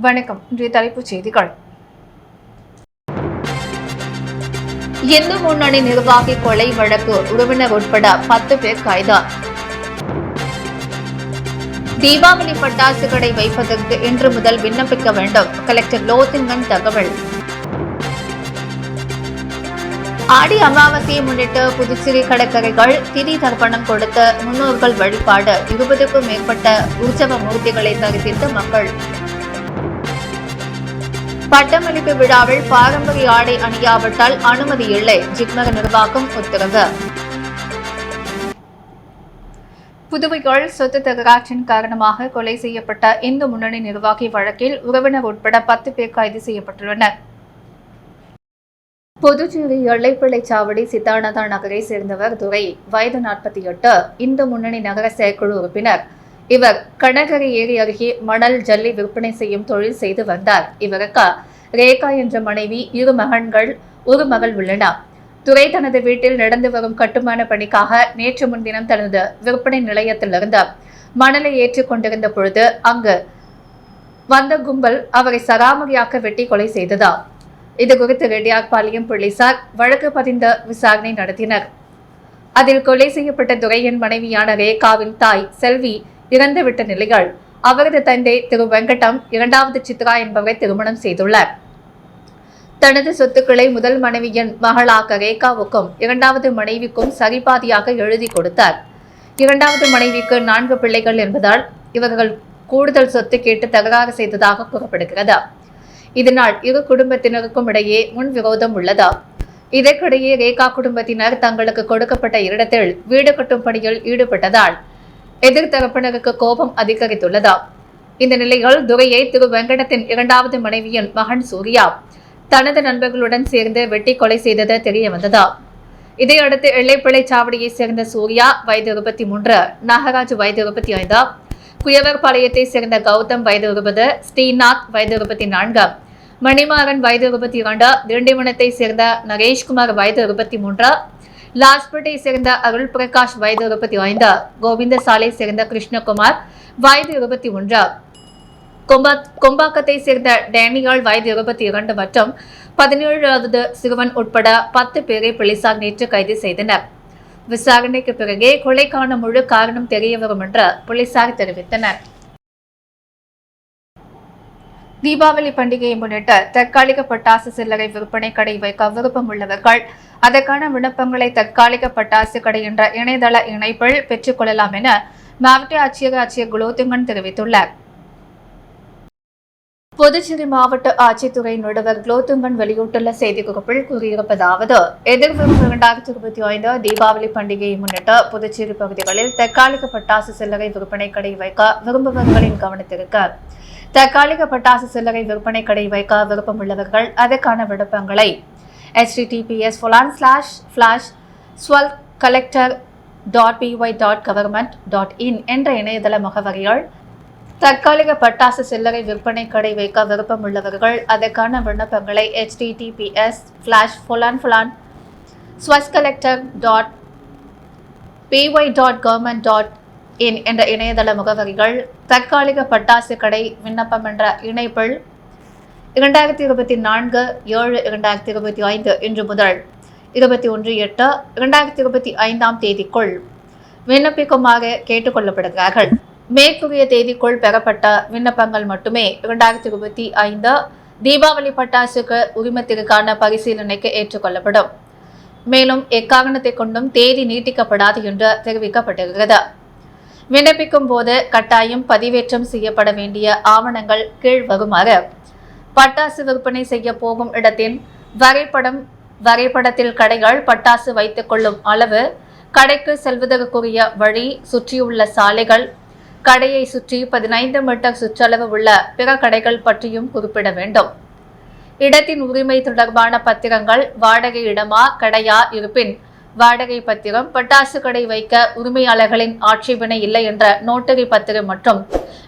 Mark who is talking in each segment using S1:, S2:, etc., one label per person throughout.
S1: வணக்கம். இன்றைய தலைப்புச் செய்திகள். இந்து முன்னணி நிர்வாகி கொலை வழக்கு உறவினர் உட்பட 10 பேர் கைது. தீபாவளி பட்டாசு கடை வைப்பதற்கு இன்று முதல் விண்ணப்பிக்க வேண்டும். கலெக்டர் லோத்திங்கன் தகவல். ஆடி அமாவாசையை முன்னிட்டு புதுச்சேரி கடற்கரைகள் திதி தர்ப்பணம் கொடுத்த முன்னோர்கள் வழிபாடு. 20க்கும் மேற்பட்ட உற்சவ மூர்த்திகளை தரிசித்த மக்கள். பட்டமளிப்பு விழாவில் பாரம்பரிய ஆடை அணியாவிட்டால் அனுமதி இல்லை. ஜிப்மர் நிர்வாகம் உத்தரவு. புதுவையில் சொத்து தகராற்றின் காரணமாக கொலை செய்யப்பட்ட இந்து முன்னணி நிர்வாகி வழக்கில் உறவினர் உட்பட 10 பேர் கைது செய்யப்பட்டுள்ளனர். புதுச்சேரி எல்லைப்பிள்ளைச்சாவடி சித்தானந்தா நகரை சேர்ந்தவர் துரை, வயது 48, இந்து முன்னணி நகர செயற்குழு உறுப்பினர். இவர் கனகரி ஏரி அருகே மணல் ஜல்லி விற்பனை செய்யும் தொழில் செய்து வந்தார். இவருக்கு ரேகா என்ற மனைவி, 2 மகன்கள், 1 மகள் உள்ளனர். துரை தனது வீட்டில் நடந்து வரும் கட்டுமான பணிக்காக நேற்று முன்தினம் தனது விற்பனை நிலையத்திலிருந்து மணலை ஏற்றிக் கொண்டிருந்த பொழுது அங்கு வந்த கும்பல் அவரை சராமரியாக வெட்டி கொலை செய்ததா. இதுகுறித்து ரெட்டியார்பாளையம் போலீசார் வழக்கு பதிந்து விசாரணை நடத்தினர். அதில் கொலை செய்யப்பட்ட துரையின் மனைவியான ரேகாவின் தாய் செல்வி இறந்துவிட்ட நிலையில் அவரது தந்தை திரு வெங்கடம் 2வது சித்ரா என்பவரை திருமணம் செய்துள்ளார். தனது சொத்துக்களை முதல் மனைவியின் மகளாக ரேகாவுக்கும் 2வது மனைவிக்கும் சரிபாதியாக எழுதி கொடுத்தார். 2வது மனைவிக்கு 4 பிள்ளைகள் என்பதால் இவர்கள் கூடுதல் சொத்து கேட்டு தகராறு செய்ததாக கூறப்படுகிறது. இதனால் 2 குடும்பத்தினருக்கும் இடையே முன்விரோதம் உள்ளது. இதற்கிடையே ரேகா குடும்பத்தினர் தங்களுக்கு கொடுக்கப்பட்ட இடத்தில் வீடு கட்டும் பணியில் ஈடுபட்டதால் எதிர்த்தரப்பினருக்கு கோபம் அதிகரித்துள்ளது. இந்த நிலையில் துரையை திரு வெங்கடத்தின் 2வது மனைவியின் மகன் சூர்யா தனது நண்பர்களுடன் சேர்ந்து வெட்டி கொலை செய்தது தெரிய வந்தது. இதையடுத்து எல்லைப்பிள்ளைச்சாவடியை சேர்ந்த சூர்யா, வயது 23, நாகராஜ், வயது 25, குயவர்பாளையத்தை சேர்ந்த கௌதம், வயது 20, ஸ்ரீநாத், வயது 24, மணிமாறன், வயது 22, திண்டிவனத்தை சேர்ந்த நரேஷ்குமார், வயது 23, லாஸ்பேட்டை சேர்ந்த அருள் பிரகாஷ், வயது 25, கோவிந்தசாலை சேர்ந்த கிருஷ்ணகுமார், வயது 21, கொம்பாக்கத்தை சேர்ந்த டேனியால், வயது 22 மற்றும் 17வது சிறுவன் உட்பட 10 பேரை போலீசார் நேற்று கைது செய்தனர். விசாரணைக்கு பிறகே கொலைக்கான முழு காரணம் தெரிய வரும் என்று போலீசார் தெரிவித்தனர். தீபாவளி பண்டிகையை முன்னிட்டு தற்காலிக பட்டாசு சில்லறை விற்பனை கடை வைக்க விருப்பம் உள்ளவர்கள் அதற்கான விண்ணப்பங்களை தற்காலிக பட்டாசு கடை என்ற இணையதள இணைப்பில் பெற்றுக் கொள்ளலாம் என மாவட்ட ஆட்சியர் குலோத்துங்கன் தெரிவித்துள்ளார். புதுச்சேரி மாவட்ட ஆட்சித்துறை நடுவர் குலோத்துங்கன் வெளியிட்டுள்ள செய்திக்குறிப்பில் கூறியிருப்பதாவது, எதிர்வரும் 2025 தீபாவளி பண்டிகையை முன்னிட்டு புதுச்சேரி பகுதிகளில் தற்காலிக பட்டாசு சில்லறை விற்பனை கடை வைக்க விரும்புபவர்களின் கவனத்திற்கு தற்காலிக பட்டாசு சில்லறை விற்பனை கடை வைக்க விருப்பம் உள்ளவர்கள் அதற்கான விண்ணப்பங்களை https://swellcollector.py.government.in என்ற இணையதள முகவரியால் தற்காலிக பட்டாசு சில்லறை விற்பனை கடை வைக்க விருப்பம் உள்ளவர்கள் அதற்கான விண்ணப்பங்களை https://swellcollector.py.government.in என்ற இணையதள முகவரிகள் தற்காலிக பட்டாசு கடை விண்ணப்பம் என்ற இணைப்பில் 2024/7/2025 இன்று முதல் 21/8/2025 தேதிக்குள் விண்ணப்பிக்குமாறு கேட்டுக் கொள்ளப்படுகிறார்கள். மேற்கூறிய தேதிக்குள் பெறப்பட்ட விண்ணப்பங்கள் மட்டுமே 2025 தீபாவளி பட்டாசுக்கு உரிமத்திற்கான பரிசீலனைக்கு ஏற்றுக்கொள்ளப்படும். மேலும் எக்காரணத்தை கொண்டும் தேதி நீட்டிக்கப்படாது என்று தெரிவிக்கப்பட்டிருக்கிறது. விண்ணப்பிக்கும் போது கட்டாயம் பதிவேற்றம் செய்யப்பட வேண்டிய ஆவணங்கள் கீழ்வருமாறு: பட்டாசு விற்பனை செய்ய போகும் இடத்தின் வரைபடத்தில் கடைகள் பட்டாசு வைத்துக் கொள்ளும் அளவு, கடைக்கு செல்வதற்குரிய வழி, சுற்றியுள்ள சாலைகள், கடையை சுற்றி 15 மீட்டர் சுற்றளவு உள்ள பிற கடைகள் பற்றியும் குறிப்பிட வேண்டும். இடத்தின் உரிமை தொடர்பான பத்திரங்கள், வாடகை இடமா கடையா இருப்பின் வாடகை பத்திரம், பட்டாசு கடை வைக்க உரிமையாளர்களின் ஆட்சேபனை இல்லை என்ற நோட்டரி பத்திரம் மற்றும்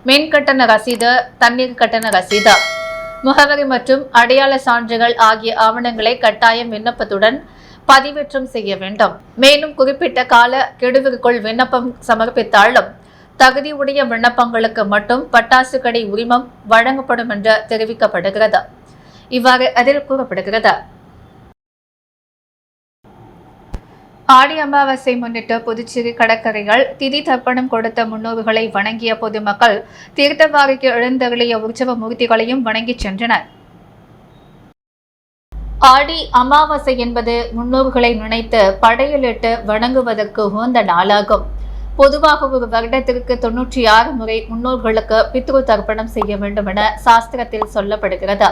S1: மின் கட்டண ரசீது, தண்ணீர் கட்டண ரசீது, முகவரி மற்றும் அடையாள சான்றுகள் ஆகிய ஆவணங்களை கட்டாயம் விண்ணப்பத்துடன் பதிவேற்றம் செய்ய வேண்டும். மேலும் குறிப்பிட்ட கால கெடுவிற்குள் விண்ணப்பம் சமர்ப்பித்தாலும் தகுதியுடைய விண்ணப்பங்களுக்கு மட்டும் பட்டாசு கடை உரிமம் வழங்கப்படும் என்று தெரிவிக்கப்படுகிறது. இவ்வாறு அதில் கூறப்படுகிறது. ஆடி அமாவாசை முன்னிட்டு புதுச்சேரி கடற்கரைகள் திதி தர்ப்பணம் கொடுத்த முன்னோர்களை வணங்கிய பொதுமக்கள் தீர்த்தவாரிக்கு எழுந்தருளிய உற்சவ மூர்த்திகளையும் வணங்கிச் சென்றனர். ஆடி அமாவாசை என்பது முன்னோர்களை நினைத்து படையலிட்டு வணங்குவதற்கு உகந்த நாளாகும். பொதுவாக ஒரு வருடத்திற்கு 96 முறை முன்னோர்களுக்கு பித்ரு தர்ப்பணம் செய்ய வேண்டும் என சாஸ்திரத்தில் சொல்லப்படுகிறது.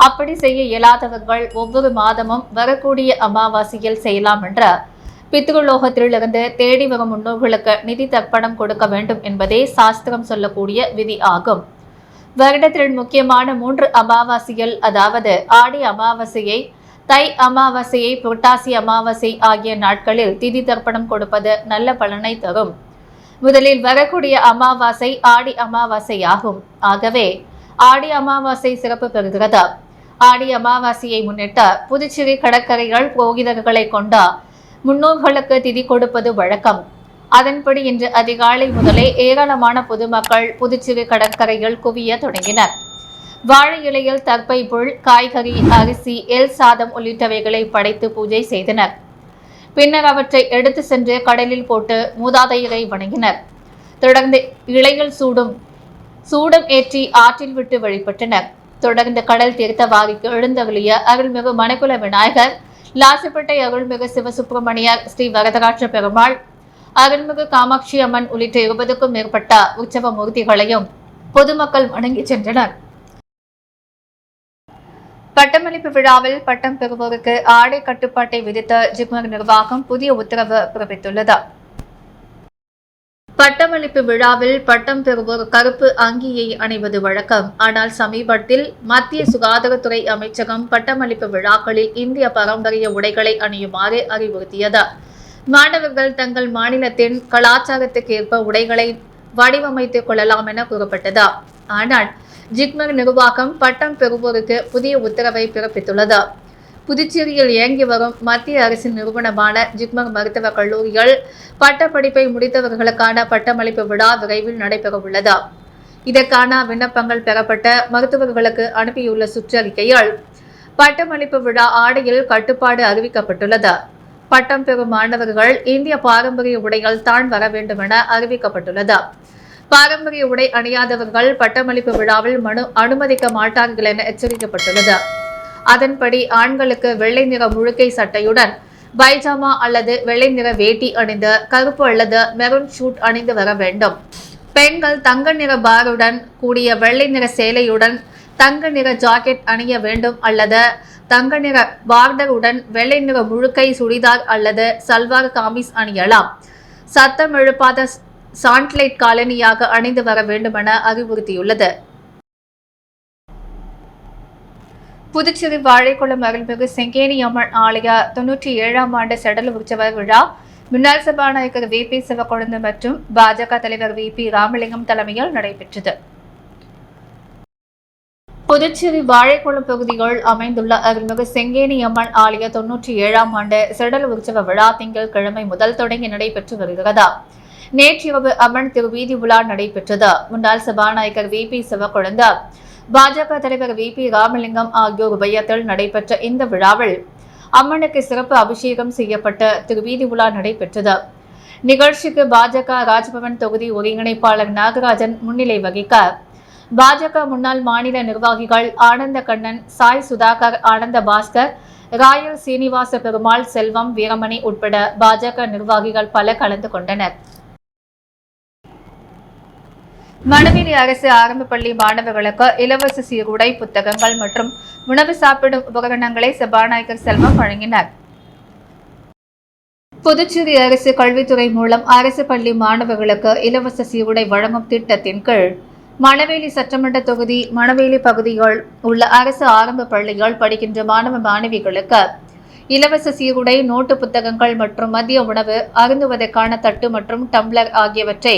S1: அப்படி செய்ய இயலாதவர்கள் ஒவ்வொரு மாதமும் வரக்கூடிய அமாவாசையில் செய்யலாம் என்ற பித்ருலோகத்திலிருந்து தேடி வரும் முன்னோர்களுக்கு நிதி தர்ப்பணம் கொடுக்க வேண்டும் என்பதே சாஸ்திரம் சொல்லக்கூடிய விதி ஆகும். வருடத்தில் முக்கியமான 3 அமாவாசைகள், அதாவது ஆடி அமாவாசையை, தை அமாவாசையை, புரட்டாசி அமாவாசை ஆகிய நாட்களில் திதி தர்ப்பணம் கொடுப்பது நல்ல பலனை தரும். முதலில் வரக்கூடிய அமாவாசை ஆடி அமாவாசை ஆகும். ஆகவே ஆடி அமாவாசை சிறப்பு பெறுகிறது. ஆடி அமாவாசையை முன்னிட்டு புதுச்சேரி கடற்கரைகள் புரோகிதர்களை கொண்ட முன்னோர்களுக்கு திதி கொடுப்பது வழக்கம். அதன்படி இன்று அதிகாலை முதலே ஏராளமான பொதுமக்கள் புதுச்சேரி கடற்கரையில் குவிய தொடங்கினர். வாழை இலையில் தர்ப்பை புல், காய்கறி, அரிசி, எல் சாதம் உள்ளிட்டவைகளை படைத்து பூஜை செய்தனர். பின்னர் அவற்றை எடுத்து சென்று கடலில் போட்டு மூதாதையரை வணங்கினர். தொடர்ந்து இலையில் சூடம் ஏற்றி ஆற்றில் விட்டு வழிபட்டனர். தொடர்ந்து கடல் தீர்த்தவாரிக்கு எழுந்தருளிய அருள்மிகு மணக்குள விநாயகர், லாசிப்பேட்டை அருள்மிகு சிவசுப்பிரமணியர், ஸ்ரீ வரதராஜ பெருமாள், அருள்மிகு காமாட்சி அம்மன் உள்ளிட்ட 20க்கும் மேற்பட்ட உற்சவ மூர்த்திகளையும் பொதுமக்கள் வணங்கி சென்றனர். பட்டமளிப்பு விழாவில் பட்டம் பெறுவோருக்கு ஆடை கட்டுப்பாட்டை விதித்த ஜிப்மர் நிர்வாகம் புதிய உத்தரவு பிறப்பித்துள்ளது. பட்டமளிப்பு விழாவில் பட்டம் பெறுவோர் கருப்பு அங்கியை அணிவது வழக்கம். ஆனால் சமீபத்தில் மத்திய சுகாதாரத்துறை அமைச்சகம் பட்டமளிப்பு விழாக்களில் இந்திய பாரம்பரிய உடைகளை அணியுமாறு அறிவுறுத்தியது. மாணவர்கள் தங்கள் மாநிலத்தின் கலாச்சாரத்துக்கேற்ப உடைகளை வடிவமைத்துக் கொள்ளலாம் என கூறப்பட்டது. ஆனால் ஜிப்மர் நிர்வாகம் பட்டம் பெறுவோருக்கு புதிய உத்தரவை பிறப்பித்துள்ளது. புதுச்சேரியில் இயங்கி வரும் மத்திய அரசின் நிறுவனமான ஜிப்மர் மருத்துவக் கல்லூரியில் பட்டப்படிப்பை முடித்தவர்களுக்கான பட்டமளிப்பு விழா விரைவில் நடைபெறவுள்ளது. இதற்கான விண்ணப்பங்கள் பெறப்பட்ட மருத்துவர்களுக்கு அனுப்பியுள்ள சுற்றறிக்கையில் பட்டமளிப்பு விழா ஆடையில் கட்டுப்பாடு அறிவிக்கப்பட்டுள்ளது. பட்டம் பெறும் மாணவர்கள் இந்திய பாரம்பரிய உடைகள் தான் வர வேண்டும் என அறிவிக்கப்பட்டுள்ளது. பாரம்பரிய உடை அணியாதவர்கள் பட்டமளிப்பு விழாவில் அனுமதிக்க மாட்டார்கள் என எச்சரிக்கப்பட்டுள்ளது. அதன்படி ஆண்களுக்கு வெள்ளை நிற முழுக்கை சட்டையுடன் பைஜாமா அல்லது வெள்ளை நிற வேட்டி அணிந்து கருப்பு அல்லது மெரூன் ஷூட் அணிந்து வர வேண்டும். பெண்கள் தங்க நிற பாருடன் கூடிய வெள்ளை நிற சேலையுடன் தங்க நிற ஜாக்கெட் அணிய வேண்டும் அல்லது தங்க நிற பார்டருடன் வெள்ளை நிற முழுக்கை சுடிதார் அல்லது சல்வார் காமிஸ் அணியலாம். சத்தம் எழுப்பாத சாண்ட்லைட் காலனியாக அணிந்து வர வேண்டும் என அறிவுறுத்தியுள்ளது. புதுச்சேரி வாழைக்குளம் அருள்மிகு செங்கேணி அம்மன் ஆலய 97ஆம் ஆண்டு செடல் உற்சவ விழா முன்னாள் சபாநாயகர் VP சிவக்கொழுந்து மற்றும் பாஜக தலைவர் VP ராமலிங்கம் தலைமையில் நடைபெற்றது. புதுச்சேரி வாழைக்குளம் பகுதியில் அமைந்துள்ள அருள்மிகு செங்கேணி அம்மன் ஆலய 97ஆம் ஆண்டு செடல் உற்சவ விழா திங்கட்கிழமை முதல் தொடங்கி நடைபெற்று வருகிறது. நேற்றிரவு அம்மன் திருவீதி விழா நடைபெற்றது. முன்னாள் சபாநாயகர் VP சிவக்கொழுந்து, பாஜக தலைவர் VP ராமலிங்கம் ஆகியோர் உபயத்தில் நடைபெற்ற இந்த விழாவில் அம்மனுக்கு சிறப்பு அபிஷேகம் செய்யப்பட்ட திருவீதி விழா நடைபெற்றது. நிகழ்ச்சிக்கு பாஜக ராஜ்பவன் தொகுதி ஒருங்கிணைப்பாளர் நாகராஜன் முன்னிலை வகிக்க பாஜக முன்னாள் மாநில நிர்வாகிகள் ஆனந்த கண்ணன், சாய் சுதாகர், ஆனந்த பாஸ்கர், ராயல் சீனிவாச பெருமாள், செல்வம், வீரமணி உட்பட பாஜக நிர்வாகிகள் பலர் கலந்து கொண்டனர். மணவேலி அரசு ஆரம்ப பள்ளி மாணவர்களுக்கு இலவச சீருடை, புத்தகங்கள் மற்றும் உணவு சாப்பிடும் உபகரணங்களை சபாநாயகர் செல்வம் வழங்கினார். புதுச்சேரி அரசு கல்வித்துறை மூலம் அரசு பள்ளி மாணவர்களுக்கு இலவச சீருடை வழங்கும் திட்டத்தின் கீழ் மணவேலி சட்டமன்ற தொகுதி மணவேலி பகுதியில் உள்ள அரசு ஆரம்ப பள்ளிகள் படிக்கின்ற மாணவ மாணவிகளுக்கு இலவச சீருடை, நோட்டு புத்தகங்கள் மற்றும் மதிய உணவு, அருந்துவதற்கான தட்டு மற்றும் டம்ளர் ஆகியவற்றை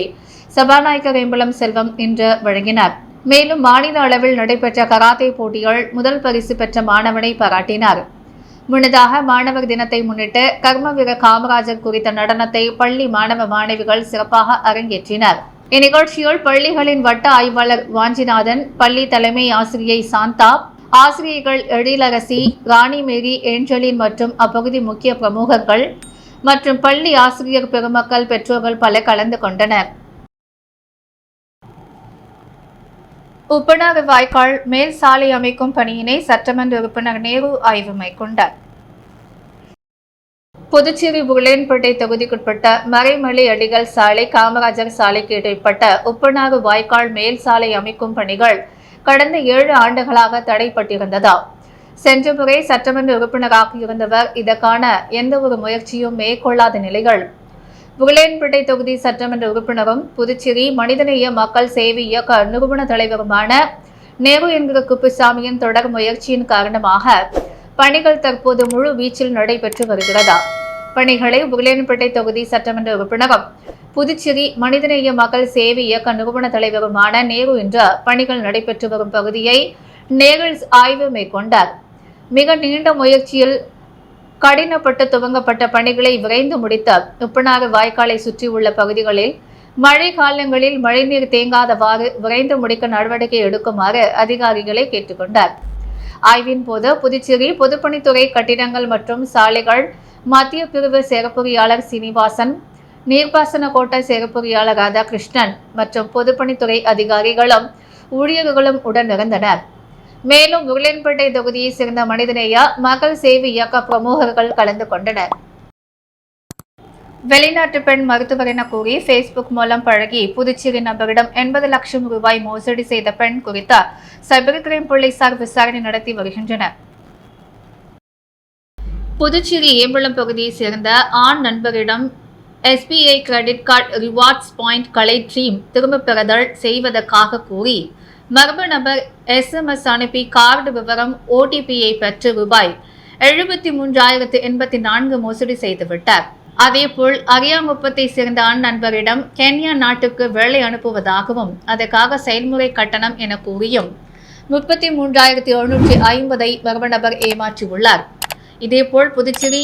S1: சபாநாயகர் வேம்பலம் செல்வம் இன்று வழங்கினார். மேலும் மாநில அளவில் நடைபெற்ற கராத்தே போட்டிகள் முதல் பரிசு பெற்ற மாணவனை பாராட்டினார். முன்னதாக மாணவர் தினத்தை முன்னிட்டு கர்மவீர காமராஜர் குறித்த நடனத்தை பள்ளி மாணவ மாணவிகள் சிறப்பாக அரங்கேற்றினர். இந்நிகழ்ச்சியில் பள்ளிகளின் வட்ட ஆய்வாளர் வாஞ்சிநாதன், பள்ளி தலைமை ஆசிரியை சாந்தா, ஆசிரியர்கள் எழிலரசி, ராணிமேரி, ஏஞ்சலின் மற்றும் அப்பகுதி முக்கிய பிரமுகர்கள் மற்றும் பள்ளி ஆசிரியர் பெருமக்கள், பெற்றோர்கள் பலர் கலந்து கொண்டனர். உப்பனாறு வாய்க்கால் மேல் சாலை அமைக்கும் பணியினை சட்டமன்ற உறுப்பினர் நேரு ஆய்வு மேற்கொண்டார். புதுச்சேரி உருளையன்பேட்டை தொகுதிக்குட்பட்ட மறைமலை அடிகள் சாலை, காமராஜர் சாலைக்கு இடைப்பட்ட உப்பனாறு வாய்க்கால் மேல் சாலை அமைக்கும் பணிகள் கடந்த 7 ஆண்டுகளாக தடைப்பட்டிருந்ததா? சென்ற முறை சட்டமன்ற உறுப்பினராக இருந்தவர் இதற்கான எந்த ஒரு முயற்சியும் மேற்கொள்ளாத நிலையில் உருளையன்பேட்டை தொகுதி சட்டமன்ற உறுப்பினரும் புதுச்சேரி மனிதநேய மக்கள் சேவை இயக்க நிறுவன தலைவருமான நேரு என்கிற குப்புசாமியின் தொடர் முயற்சியின் காரணமாக பணிகள் தற்போது முழு வீச்சில் நடைபெற்று வருகிறதா? பணிகளை உருளையன்பேட்டை தொகுதி சட்டமன்ற உறுப்பினரும் புதுச்சேரி மனிதநேய மக்கள் சேவை இயக்க நிறுவன தலைவருமான நேரு என்ற பணிகள் நடைபெற்று வரும் பகுதியை நேரில் ஆய்வு மேற்கொண்டார். மிக நீண்ட முயற்சியில் கடினப்பட்டு துவங்கப்பட்ட பணிகளை விரைந்து முடித்த உப்பனாறு வாய்க்காலை சுற்றியுள்ள பகுதிகளில் மழை காலங்களில் மழைநீர் தேங்காதவாறு விரைந்து முடிக்க நடவடிக்கை எடுக்குமாறு அதிகாரிகளை கேட்டுக்கொண்டார். ஆய்வின் போது புதுச்சேரி பொதுப்பணித்துறை கட்டிடங்கள் மற்றும் சாலைகள் மத்திய பிரிவு செயற்பொறியாளர் சீனிவாசன், நீர்ப்பாசன கோட்ட செயற்பொறியாளர் ராதாகிருஷ்ணன் மற்றும் பொதுப்பணித்துறை அதிகாரிகளும் ஊழியர்களும் உடனிருந்தனர். மேலும் உருளையன்பேட்டை தொகுதியை சேர்ந்த மனிதநேய மக்கள் சேவை இயக்க பிரமுகர்கள் கலந்து கொண்டனர். வெளிநாட்டு பெண் மருத்துவர் என கூறி பேஸ்புக் மூலம் பழகி புதுச்சேரி நபரிடம் 80 லட்சம் ரூபாய் மோசடி செய்த பெண் குறித்த சைபர் கிரைம் போலீசார் விசாரணை நடத்தி வருகின்றனர். புதுச்சேரி ஏம்பலம் பகுதியைச் சேர்ந்த ஆண் நண்பரிடம் SBI credit card rewards point களை திரும்ப பெறுதல் செய்வதற்காக கூறி மர்ம நபர் SMS அனுப்பி கார்டு விவரம் OTP-யை பெற்று ரூபாய் 73,084 மோசடி செய்துவிட்டார். அதேபோல் அரியாங்குப்பத்தை சேர்ந்த ஆண் நண்பரிடம் கென்யா நாட்டுக்கு வேலை அனுப்புவதாகவும் அதற்காக செயல்முறை கட்டணம் என கூறியும் 33,750 மர்ம நபர் ஏமாற்றியுள்ளார். இதேபோல் புதுச்சேரி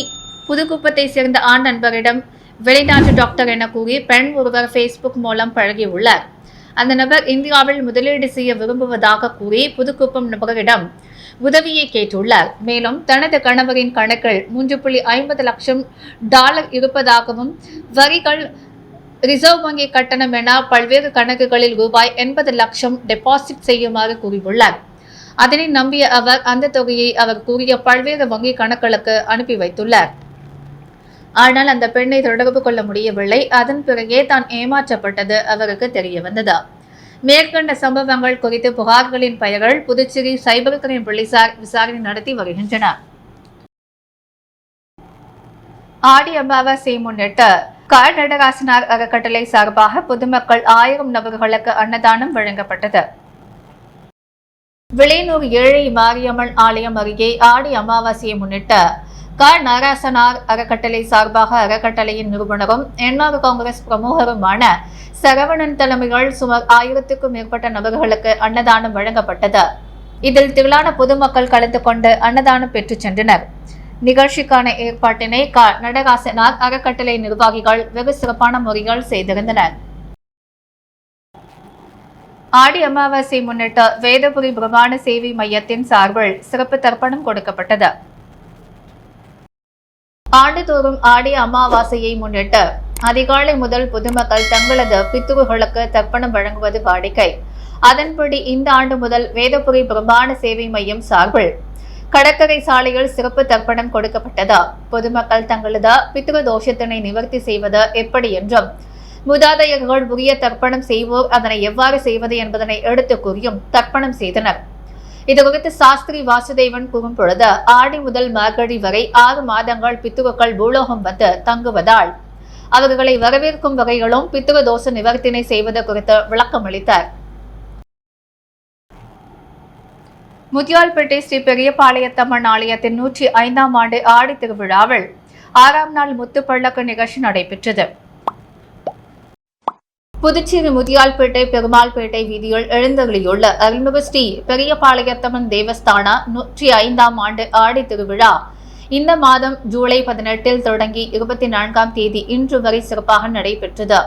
S1: புதுக்குப்பத்தை சேர்ந்த ஆண் நண்பரிடம் வெளிநாட்டு டாக்டர் என கூறி பெண் ஒருவர் பேஸ்புக் மூலம் பழகியுள்ளார். அந்த நபர் இந்தியாவில் முதலீடு செய்ய விரும்புவதாக கூறி புதுக்குப்பம் நபரிடம் உதவியை கேட்டுள்ளார். மேலும் தனது கணவரின் கணக்கில் $3.50 லட்சம் இருப்பதாகவும் வரிகள், ரிசர்வ் வங்கி கட்டணம் என பல்வேறு கணக்குகளில் ரூபாய் 80 லட்சம் டெபாசிட் செய்யுமாறு கூறியுள்ளார். அதனை நம்பிய அவர் அந்த தொகையை அவர் கூறிய பல்வேறு வங்கி கணக்குகளுக்கு அனுப்பி வைத்துள்ளார். ஆனால் அந்த பெண்ணை தொடர்பு கொள்ள முடியவில்லை. அதன் பிறகே தான் ஏமாற்றப்பட்டது அவருக்கு தெரிய வந்தது. மேற்கண்ட சம்பவங்கள் குறித்து புகார்களின் பெயர்கள் புதுச்சேரி சைபர் கிரைம் போலீசார் விசாரணை நடத்தி வருகின்றனர். ஆடி அமாவாசையை முன்னிட்டு நடராசனார் அறக்கட்டளை சார்பாக பொதுமக்கள் 1000 நபர்களுக்கு அன்னதானம் வழங்கப்பட்டது. விளையனூர் ஏழை மாரியம்மன் ஆலயம் அருகே ஆடி அமாவாசையை முன்னிட்டு நடராசனார் அறக்கட்டளை சார்பாக அறக்கட்டளையின் நிறுவனரும் என்ஆர் காங்கிரஸ் பிரமுகருமான சரவணன் தலைமையில் சுமார் 1000க்கும் மேற்பட்ட நபர்களுக்கு அன்னதானம் வழங்கப்பட்டது. இதில் திரளான பொதுமக்கள் கலந்து கொண்டு அன்னதானம் பெற்று சென்றனர். நிகழ்ச்சிக்கான ஏற்பாட்டினை நடராசனார் அறக்கட்டளை நிர்வாகிகள் வெகு சிறப்பான முறையில் செய்திருந்தனர். ஆடி அமாவாசை முன்னிட்டு வேதபுரி பிரமாண சேவை மையத்தின் சார்பில் சிறப்பு தர்ப்பணம் கொடுக்கப்பட்டது. ஆண்டுதோறும் ஆடி அமாவாசையை முன்னிட்டு அதிகாலை முதல் பொதுமக்கள் தங்களது பித்ருகளுக்கு தர்ப்பணம் வழங்குவது வாடிக்கை. அதன்படி இந்த ஆண்டு முதல் வேதபுரி பிரமாண சேவை மையம் சார்பில் கடற்கரை சாலையில் சிறப்பு தர்ப்பணம் கொடுக்கப்பட்டது. பொதுமக்கள் தங்களது பித்ரு தோஷத்தினை நிவர்த்தி செய்வது எப்படி என்றும் மூதாதையர்கள் உரிய தர்ப்பணம் செய்வோர் அதனை எவ்வாறு செய்வது என்பதனை எடுத்து கூறியும் தர்ப்பணம் செய்தனர். இதுகுறித்து சாஸ்திரி வாசுதேவன் கூறும் பொழுது ஆடி முதல் மார்கழி வரை 6 மாதங்கள் பித்ருக்கள் பூலோகம் வந்து தங்குவதால் அவர்களை வரவேற்கும் வகைகளும் பித்ரு தோஷ நிவர்த்தினை செய்வது குறித்து விளக்கம் அளித்தார். முத்தியால்பேட்டை ஸ்ரீ பெரியபாளையத்தம்மன் ஆலயத்தின் 105ஆம் ஆண்டு ஆடி திருவிழாவில் 6ஆம் நாள் முத்துப்பள்ளக்கு நிகழ்ச்சி நடைபெற்றது. புதுச்சேரி முத்தியால்பேட்டை பெருமாள்பேட்டை வீதியில் எழுந்தருளியுள்ள அருள்மிகு ஸ்ரீ பெரியபாளையத்தம்மன் தேவஸ்தான 105ஆம் ஆண்டு ஆடி திருவிழா இந்த மாதம் ஜூலை 18 தொடங்கி 24ஆம் தேதி இன்று வரை சிறப்பாக நடைபெற்றது.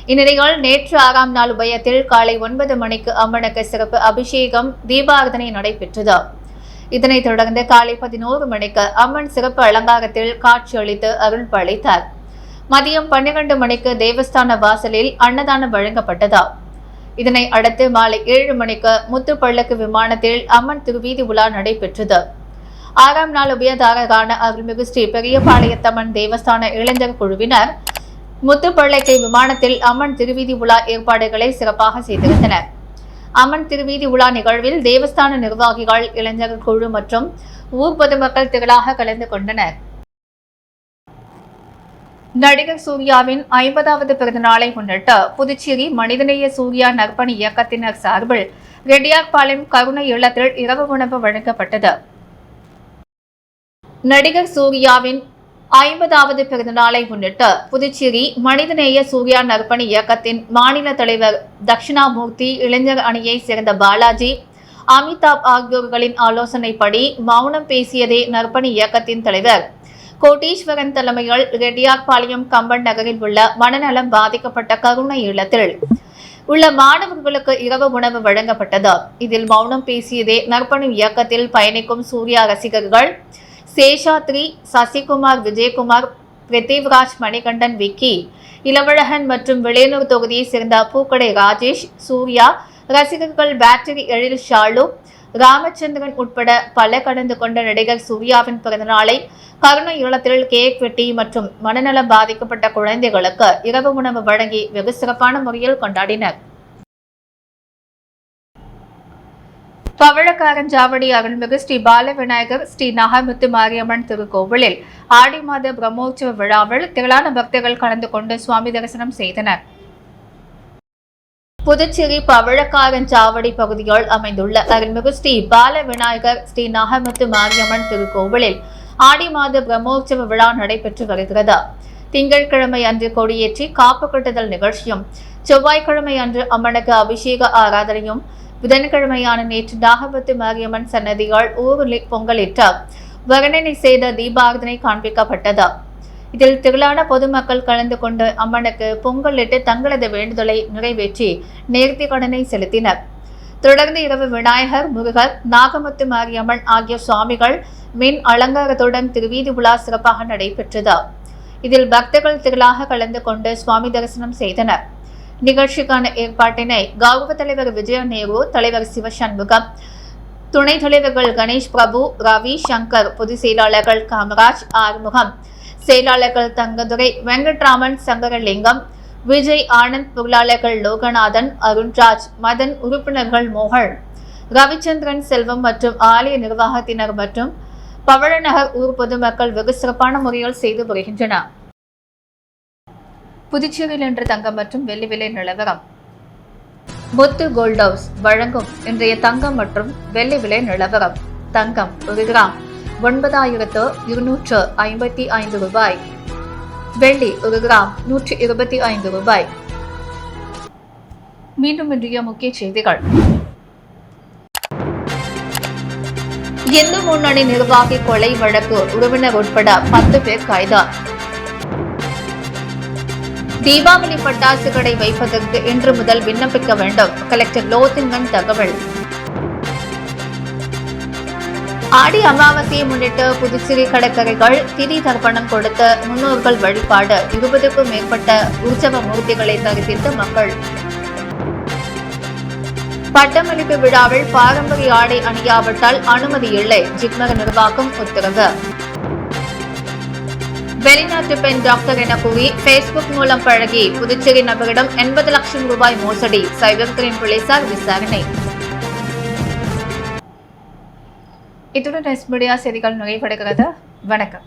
S1: இந்நிலையில் நேற்று 6ஆம் நாள் உபயத்தில் காலை 9 மணிக்கு அம்மனுக்கு சிறப்பு அபிஷேகம் தீபாராதனை நடைபெற்றது. இதனைத் தொடர்ந்து காலை 11 மணிக்கு அம்மன் சிறப்பு அலங்காரத்தில் காட்சியளித்து அருள் பாலித்தார். மதியம் 12 மணிக்கு தேவஸ்தான வாசலில் அன்னதானம் வழங்கப்பட்டது. இதனை அடுத்து மாலை 7 மணிக்கு முத்துப்பள்ளக்கு விமானத்தில் அம்மன் திருவீதி உலா நடைபெற்றது. 6ஆம் நாள் உபயதாரரான அருள்மிகு ஸ்ரீ பெரியபாளையத்தம்மன் தேவஸ்தான இளைஞர் குழுவினர் முத்துப்பள்ளக்கை விமானத்தில் அம்மன் திருவீதி உலா ஏற்பாடுகளை சிறப்பாக செய்திருந்தனர். அம்மன் திருவீதி உலா நிகழ்வில் தேவஸ்தான நிர்வாகிகள், இளைஞர் குழு மற்றும் ஊர் பொதுமக்கள் திரளாக கலந்து கொண்டனர். நடிகர் சூர்யாவின் 50வது பிறந்தநாளை முன்னிட்டு புதுச்சேரி மனிதநேய சூர்யா நற்பணி இயக்கத்தினர் சார்பில் ரெட்டியார்பாளையம் கருணை இல்லத்தில் இரவு உணவு வழங்கப்பட்டது. நடிகர் சூர்யாவின் 50வது பிறந்தநாளை முன்னிட்டு புதுச்சேரி மனிதநேய சூர்யா நற்பணி இயக்கத்தின் மாநில தலைவர் தட்சிணாமூர்த்தி, இளைஞர் அணியை சேர்ந்த பாலாஜி, அமிதாப் ஆகியோர்களின் ஆலோசனைப்படி மௌனம் பேசியதே நற்பணி இயக்கத்தின் தலைவர் கோட்டீஸ்வரன் தலைமையில் ரெட்டியார்பாளையம் கம்பன் நகரில் உள்ள மனநலம் பாதிக்கப்பட்ட கருணை இல்லத்தில் உள்ள மாணவர்களுக்கு இரவு உணவு வழங்கப்பட்டது. இதில் மௌனம் பேசியதே நற்பணி இயக்கத்தில் பயணிக்கும் சூர்யா ரசிகர்கள் சேஷாத்ரி, சசிகுமார், விஜயகுமார், பிரித்திவ்ராஜ், மணிகண்டன், விக்கி, இளவழகன் மற்றும் விளையனூர் தொகுதியை சேர்ந்த பூக்கடை ராஜேஷ், சூர்யா ரசிகர்கள் பேட்டரி எழில், ஷாலு, ராமச்சந்திரன் உட்பட பல கலந்து கொண்ட நடிகர் சூர்யாவின் பிறந்தநாளை கருணை இல்லத்தில் கேக் வெட்டி மற்றும் மனநலம் பாதிக்கப்பட்ட குழந்தைகளுக்கு இரவு உணவு வழங்கி வெகு சிறப்பான முறையில் கொண்டாடினர். பவழக்காரஞ்சாவடி அருள்மிகு ஸ்ரீ பால விநாயகர் ஸ்ரீ நாகமுத்து மாரியம்மன் திருக்கோவிலில் ஆடி மாத பிரம்மோற்சவ விழாவில் திரளான பக்தர்கள் கலந்து கொண்டு சுவாமி தரிசனம் செய்தனர். புதுச்சேரி பவழக்காரஞ்சாவடி பகுதியில் அமைந்துள்ள அருள்மிகு ஸ்ரீ பால விநாயகர் ஸ்ரீ நாகமுத்து மாரியம்மன் திருக்கோவிலில் ஆடி மாத பிரம்மோற்சவ விழா நடைபெற்று வருகிறது. திங்கட்கிழமை அன்று கொடியேற்றி காப்பு கட்டுதல் நிகழ்ச்சியும், செவ்வாய்க்கிழமை அன்று அம்மனுக்கு அபிஷேக ஆராதனையும், புதன்கிழமையான நேற்று நாகமுத்து மாரியம்மன் சன்னதியால் ஊரில் பொங்கலிட்டு வர்ணனை செய்த தீபாராதனை காண்பிக்கப்பட்டது. இதில் திரளான பொதுமக்கள் கலந்து கொண்டு அம்மனுக்கு பொங்கலிட்டு தங்களது வேண்டுதலை நிறைவேற்றி நேர்த்தி கடனை செலுத்தினர். தொடர்ந்து இரவு விநாயகர், முருகர், நாகமுத்து மாரியம்மன் ஆகிய சுவாமிகள் மின் அலங்காரத்துடன் திருவீதி உலா சிறப்பாக நடைபெற்றது. இதில் பக்தர்கள் திரளாக கலந்து கொண்டு சுவாமி தரிசனம் செய்தனர். நிகழ்ச்சிக்கான ஏற்பாட்டினை கௌரவ தலைவர் விஜய நேரு, தலைவர் சிவசண்முகம், துணைத் தலைவர்கள் கணேஷ் பிரபு, ரவி சங்கர், பொதுச் செயலாளர்கள் காமராஜ், ஆறுமுகம், செயலாளர்கள் தங்கதுரை, வெங்கட்ராமன், சங்கரலிங்கம், விஜய், ஆனந்த், பொருளாளர்கள் லோகநாதன், அருண்ராஜ், மதன், உறுப்பினர்கள் மோகன், ரவிச்சந்திரன், செல்வம் மற்றும் ஆலய நிர்வாகத்தினர் மற்றும் பவழநகர் ஊர் பொதுமக்கள் வெகு சிறப்பான முறையில் செய்து வருகின்றனர். புதுச்சேரியில் இன்று தங்கம் மற்றும் வெள்ளி விலை நிலவரம். முத்து கோல்ட் ஹவுஸ் வழங்கும் இன்றைய தங்கம் மற்றும் வெள்ளி விலை நிலவரம். தங்கம் 1 கிராம் 9,255 ரூபாய். வெள்ளி 1 கிராம் 125 ரூபாய். மீண்டும் இன்றைய முக்கிய செய்திகள். இந்து முன்னணி நிர்வாகி கொலை வழக்கு உறவினர் உட்பட 10 பேர் கைது. தீபாவளி பட்டாசு கடை வைப்பதற்கு இன்று முதல் விண்ணப்பிக்க வேண்டும், கலெக்டர் லோத்திங்கன் தகவல். ஆடி அமாவாசையை முன்னிட்டு புதுச்சேரி கடற்கரைகள் திதி தர்ப்பணம் கொடுத்த முன்னோர்கள் வழிபாடு. 20க்கும் மேற்பட்ட உற்சவ மூர்த்திகளை தரிசித்த மக்கள். பட்டமளிப்பு விழாவில் பாரம்பரிய ஆடை அணியாவிட்டால் அனுமதி இல்லை, ஜிப்மர் நிர்வாகம் உத்தரவு. வெளிநாட்டு பெண் டாக்டர் என கூறி பேஸ்புக் மூலம் பழகி புதுச்சேரி நபரிடம் 80 லட்சம் ரூபாய் மோசடி, சைபர் கிரைம் போலீசார் விசாரணை. இத்துடன் எஸ் மீடியா செய்திகள் நிறைவடைகிறது. வணக்கம்.